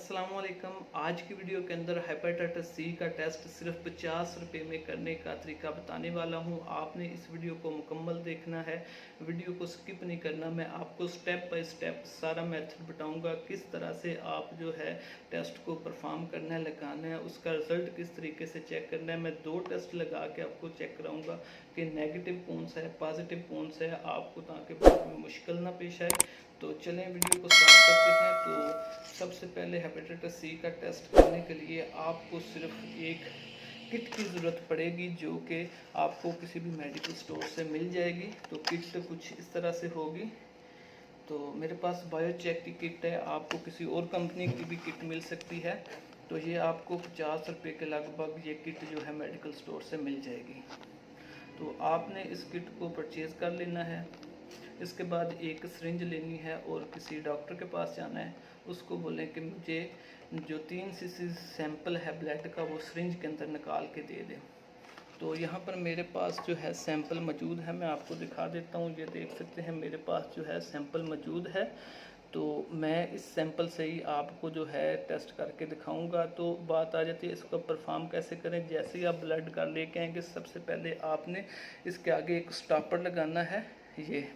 अस्सलाम वालेकुम। आज की वीडियो के अंदर हेपेटाइटिस सी का टेस्ट सिर्फ 50 रुपये में करने का तरीका बताने वाला हूं। आपने इस वीडियो को मुकम्मल देखना है, वीडियो को स्किप नहीं करना। मैं आपको स्टेप बाय स्टेप सारा मेथड बताऊंगा, किस तरह से आप जो है टेस्ट को परफॉर्म करना है, लगाना है, उसका रिजल्ट किस तरीके से चेक करना है। मैं 2 टेस्ट लगा के आपको चेक कराऊँगा कि नेगेटिव कौन सा है, पॉजिटिव कौन सा है, आपको ताकि बाद में मुश्किल ना पेश आए। तो चलें वीडियो को स्टार्ट करते हैं। तो सबसे पहले हेपेटाइटिस सी का टेस्ट करने के लिए आपको सिर्फ एक किट की ज़रूरत पड़ेगी, जो कि आपको किसी भी मेडिकल स्टोर से मिल जाएगी। तो किट कुछ इस तरह से होगी। तो मेरे पास बायोचेक की किट है, आपको किसी और कंपनी की भी किट मिल सकती है। तो ये आपको 50 रुपये के लगभग ये किट जो है मेडिकल स्टोर से मिल जाएगी। तो आपने इस किट को परचेज़ कर लेना है। इसके बाद एक सिरिंज लेनी है और किसी डॉक्टर के पास जाना है, उसको बोलें कि मुझे जो 3 सीसी सैंपल है ब्लड का वो सिरिंज के अंदर निकाल के दे दें। तो यहाँ पर मेरे पास जो है सैंपल मौजूद है, मैं आपको दिखा देता हूँ। ये देख सकते हैं मेरे पास जो है सैंपल मौजूद है। तो मैं इस सैंपल से ही आपको जो है टेस्ट करके दिखाऊंगा। तो बात आ जाती है इसको परफॉर्म कैसे करें। जैसे ही आप ब्लड का लेके आएंगे, सबसे पहले आपने इसके आगे एक स्टॉपर लगाना है। ये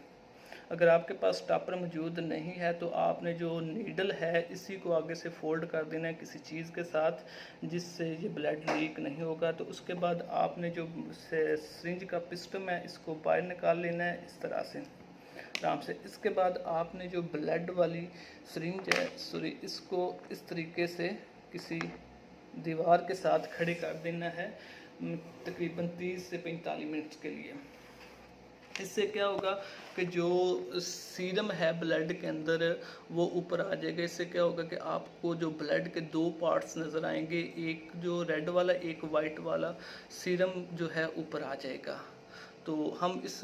अगर आपके पास स्टॉपर मौजूद नहीं है तो आपने जो नीडल है इसी को आगे से फोल्ड कर देना है किसी चीज़ के साथ, जिससे ये ब्लड लीक नहीं होगा। तो उसके बाद आपने जो सिरिंज का पिस्टन है इसको बाहर निकाल लेना है इस तरह से आराम से। इसके बाद आपने जो ब्लड वाली सिरिंज है इसको इस तरीके से किसी दीवार के साथ खड़े कर देना है तकरीबन 30 से 45 मिनट के लिए। इससे क्या होगा कि जो सीरम है ब्लड के अंदर वो ऊपर आ जाएगा। इससे क्या होगा कि आपको जो ब्लड के 2 पार्ट्स नज़र आएंगे, एक जो रेड वाला एक वाइट वाला सीरम जो है ऊपर आ जाएगा। तो हम इस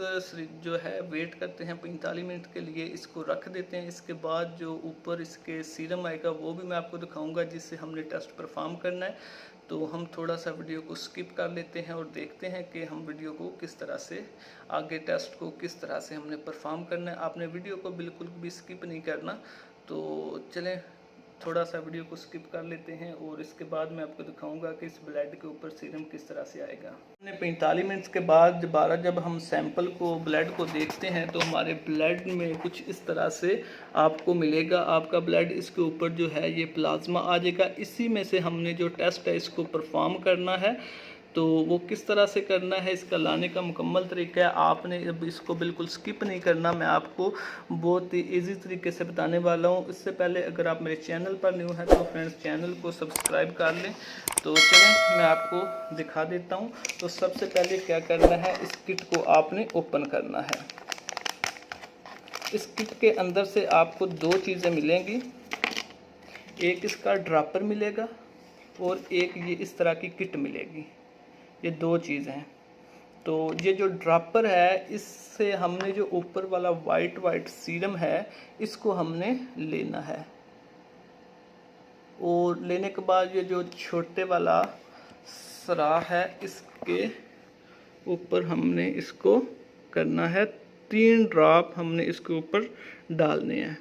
जो है वेट करते हैं 45 मिनट के लिए, इसको रख देते हैं। इसके बाद जो ऊपर इसके सीरम आएगा वो भी मैं आपको दिखाऊंगा जिससे हमने टेस्ट परफॉर्म करना है। तो हम थोड़ा सा वीडियो को स्किप कर लेते हैं और देखते हैं कि हम वीडियो को किस तरह से आगे टेस्ट को किस तरह से हमने परफॉर्म करना है। आपने वीडियो को बिल्कुल भी स्किप नहीं करना। तो चलें थोड़ा सा वीडियो को स्किप कर लेते हैं और इसके बाद मैं आपको दिखाऊंगा कि इस ब्लड के ऊपर सीरम किस तरह से आएगा। 45 मिनट के बाद दोबारा जब हम सैंपल को ब्लड को देखते हैं तो हमारे ब्लड में कुछ इस तरह से आपको मिलेगा। आपका ब्लड इसके ऊपर जो है ये प्लाज्मा आ जाएगा। इसी में से हमने जो टेस्ट है इसको परफॉर्म करना है। तो वो किस तरह से करना है, इसका लाने का मुकम्मल तरीका है। आपने अब इसको बिल्कुल स्किप नहीं करना, मैं आपको बहुत ही ईजी तरीके से बताने वाला हूँ। इससे पहले अगर आप मेरे चैनल पर न्यू हैं तो फ्रेंड्स चैनल को सब्सक्राइब कर लें। तो चलें मैं आपको दिखा देता हूँ। तो सबसे पहले क्या करना है, इस किट को आपने ओपन करना है। इस किट के अंदर से आपको 2 चीज़ें मिलेंगी, एक इसका ड्रॉपर मिलेगा और एक ये इस तरह की किट मिलेगी। ये 2 चीज़ें हैं। तो ये जो ड्रॉपर है इससे हमने जो ऊपर वाला वाइट सीरम है इसको हमने लेना है और लेने के बाद ये जो छोटे वाला सराह है इसके ऊपर हमने इसको करना है, 3 ड्रॉप हमने इसके ऊपर डालने हैं।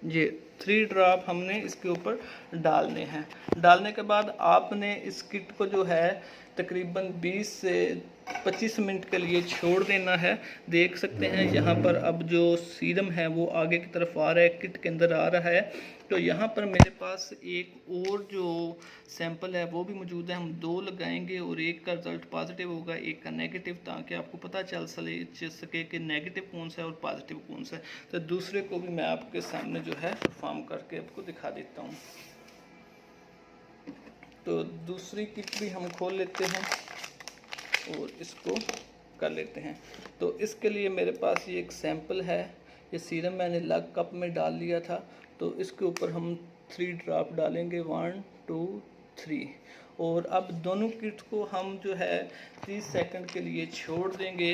ये 3 ड्रॉप हमने इसके ऊपर डालने हैं। डालने के बाद आपने इस किट को जो है तकरीबन 20 से 25 मिनट के लिए छोड़ देना है। देख सकते हैं यहाँ पर अब जो सीरम है वो आगे की तरफ आ रहा है, किट के अंदर आ रहा है। तो यहाँ पर मेरे पास एक और जो सैंपल है वो भी मौजूद है। हम 2 लगाएंगे और एक का रिज़ल्ट पॉजिटिव होगा, एक का नेगेटिव, ताकि आपको पता चल सके कि नेगेटिव कौन सा है और पॉजिटिव कौन सा है। तो दूसरे को भी मैं आपके सामने जो है परफॉर्म करके आपको दिखा देता हूँ। तो दूसरी किट भी हम खोल लेते हैं और इसको कर लेते हैं। तो इसके लिए मेरे पास ये एक सैंपल है, ये सीरम मैंने अलग कप में डाल लिया था। तो इसके ऊपर हम 3 ड्रॉप डालेंगे, 1 2 3। और अब दोनों किट को हम जो है 30 सेकंड के लिए छोड़ देंगे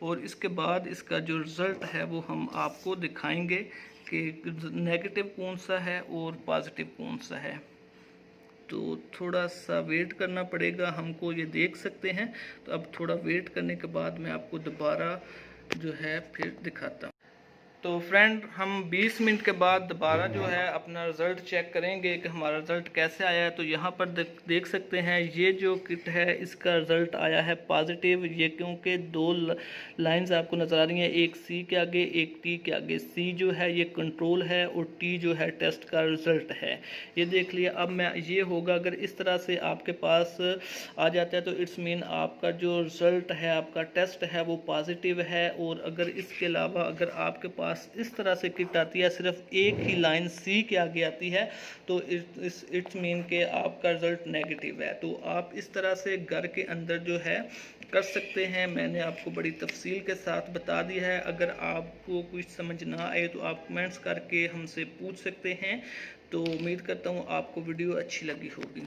और इसके बाद इसका जो रिज़ल्ट है वो हम आपको दिखाएंगे कि नेगेटिव कौन सा है और पॉजिटिव कौन सा है। तो थोड़ा सा वेट करना पड़ेगा हमको, ये देख सकते हैं। तो अब थोड़ा वेट करने के बाद मैं आपको दोबारा जो है फिर दिखाता हूँ। तो फ्रेंड हम 20 मिनट के बाद दोबारा जो है अपना रिज़ल्ट चेक करेंगे कि हमारा रिज़ल्ट कैसे आया है। तो यहाँ पर देख सकते हैं ये जो किट है इसका रिज़ल्ट आया है पॉजिटिव। ये क्योंकि दो लाइंस आपको नज़र आ रही हैं, एक सी के आगे एक टी के आगे। सी जो है ये कंट्रोल है और टी जो है टेस्ट का रिज़ल्ट है। ये देख लिया। अब मैं ये होगा अगर इस तरह से आपके पास आ जाता है तो इट्स मीन आपका जो रिज़ल्ट है, आपका टेस्ट है वो पॉजिटिव है। और अगर इसके अलावा अगर आपके पास इस तरह से किट आती है, सिर्फ एक ही लाइन सी के आगे आती है, तो इट्स मीन के आपका रिजल्ट नेगेटिव है। तो आप इस तरह से घर के अंदर जो है कर सकते हैं। मैंने आपको बड़ी तफसील के साथ बता दिया है। अगर आपको कुछ समझ ना आए तो आप कमेंट्स करके हमसे पूछ सकते हैं। तो उम्मीद करता हूँ आपको वीडियो अच्छी लगी होगी।